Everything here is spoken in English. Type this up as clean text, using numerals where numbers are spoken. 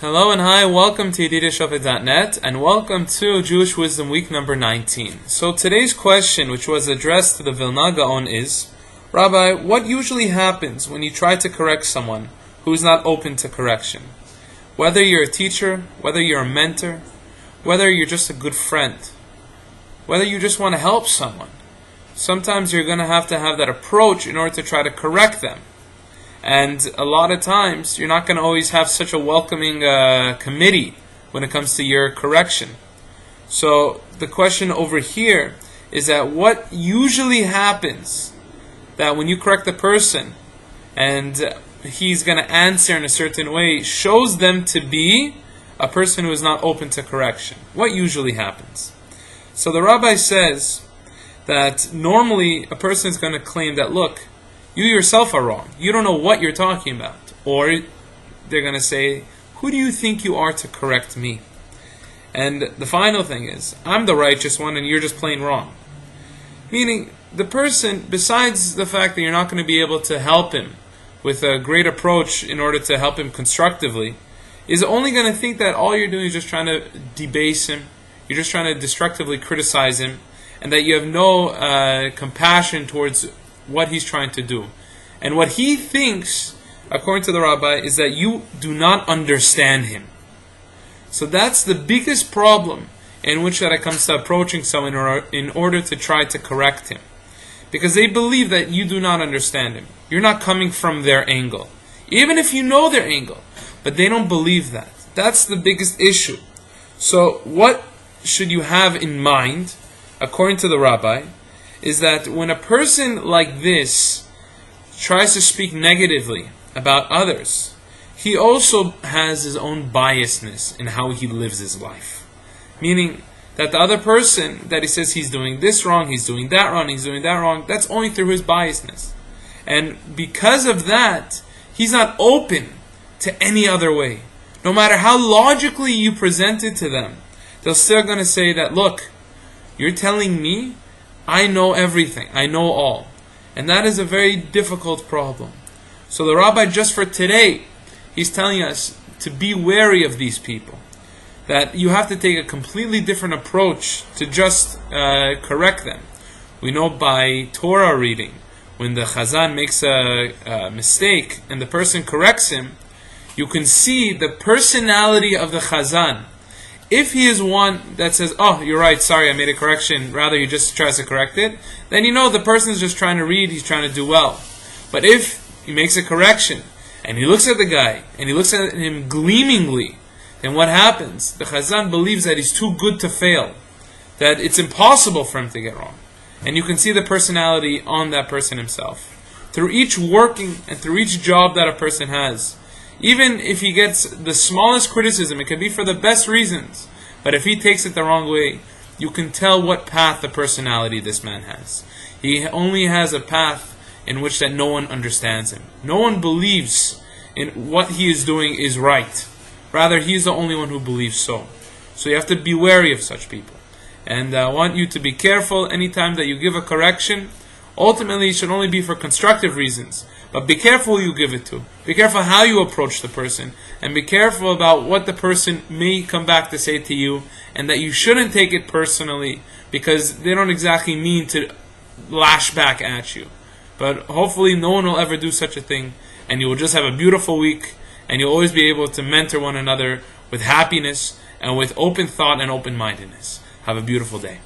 Hello and hi, welcome to Yedidia Shofet.net and welcome to Jewish Wisdom Week number 19. So today's question, which was addressed to the Vilna Gaon, is, Rabbi, what usually happens when you try to correct someone who is not open to correction? Whether you're a teacher, whether you're a mentor, whether you're just a good friend, whether you just want to help someone, sometimes you're going to have that approach in order to try to correct them. And a lot of times, you're not going to always have such a welcoming committee when it comes to your correction. So the question over here is that what usually happens that when you correct the person and he's going to answer in a certain way shows them to be a person who is not open to correction. What usually happens? So the rabbi says that normally a person is going to claim that, look, you yourself are wrong. You don't know what you're talking about. Or they're going to say, who do you think you are to correct me? And the final thing is, I'm the righteous one and you're just plain wrong. Meaning, the person, besides the fact that you're not going to be able to help him with a great approach in order to help him constructively, is only going to think that all you're doing is just trying to debase him, you're just trying to destructively criticize him, and that you have no compassion towards what he's trying to do. And what he thinks, according to the rabbi, is that you do not understand him. So that's the biggest problem in which that it comes to approaching someone in order to try to correct him. Because they believe that you do not understand him. You're not coming from their angle. Even if you know their angle. But they don't believe that. That's the biggest issue. So what should you have in mind, according to the rabbi, is that when a person like this tries to speak negatively about others, he also has his own biasness in how he lives his life. Meaning that the other person that he says he's doing this wrong, he's doing that wrong, he's doing that wrong, that's only through his biasness. And because of that, he's not open to any other way. No matter how logically you present it to them, they're still going to say that, look, you're telling me I know everything, I know all. And that is a very difficult problem. So the rabbi, just for today, he's telling us to be wary of these people. That you have to take a completely different approach to just correct them. We know by Torah reading, when the Chazan makes a mistake and the person corrects him, you can see the personality of the Chazan. If he is one that says, oh, you're right, sorry, I made a correction, rather he just tries to correct it, then you know the person is just trying to read, he's trying to do well. But if he makes a correction, and he looks at the guy, and he looks at him gleamingly, then what happens? The Chazan believes that he's too good to fail, that it's impossible for him to get wrong. And you can see the personality on that person himself. Through each working and through each job that a person has, even if he gets the smallest criticism, it can be for the best reasons. But if he takes it the wrong way, you can tell what path the personality this man has. He only has a path in which that no one understands him. No one believes in what he is doing is right. Rather, he is the only one who believes so. So you have to be wary of such people. And I want you to be careful anytime that you give a correction. Ultimately, it should only be for constructive reasons. But be careful who you give it to. Be careful how you approach the person. And be careful about what the person may come back to say to you. And that you shouldn't take it personally, because they don't exactly mean to lash back at you. But hopefully no one will ever do such a thing. And you will just have a beautiful week. And you'll always be able to mentor one another with happiness and with open thought and open-mindedness. Have a beautiful day.